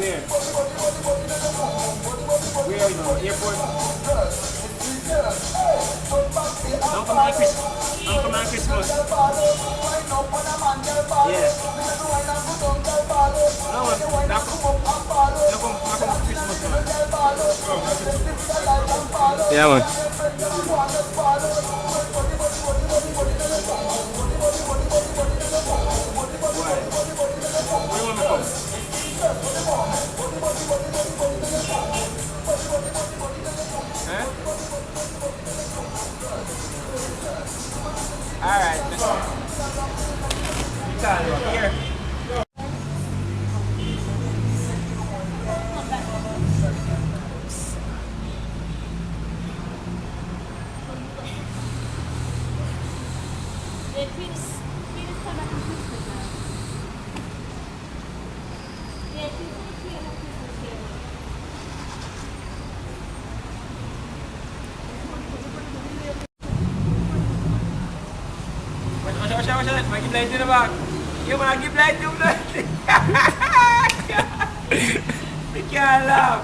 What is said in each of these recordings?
Where? Where you know? Airport? Don't come on Christmas. Don't come on Christmas. Yeah. No, not come Christmas, man. Yeah, man. Why? Where you want me to come? Huh? Alright, let's go. You can't look here. Watch out. I give light to the back. You man, I give light to the You can't laugh.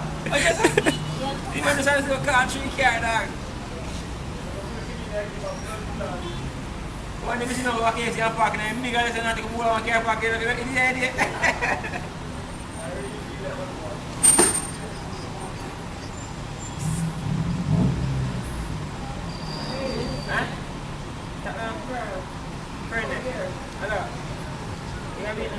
You understand this country, you can't dog. One day I see no walk here, see a park, and I'm bigger than that, I can move on, can't park here, in the idea. Huh? Hello. You have it?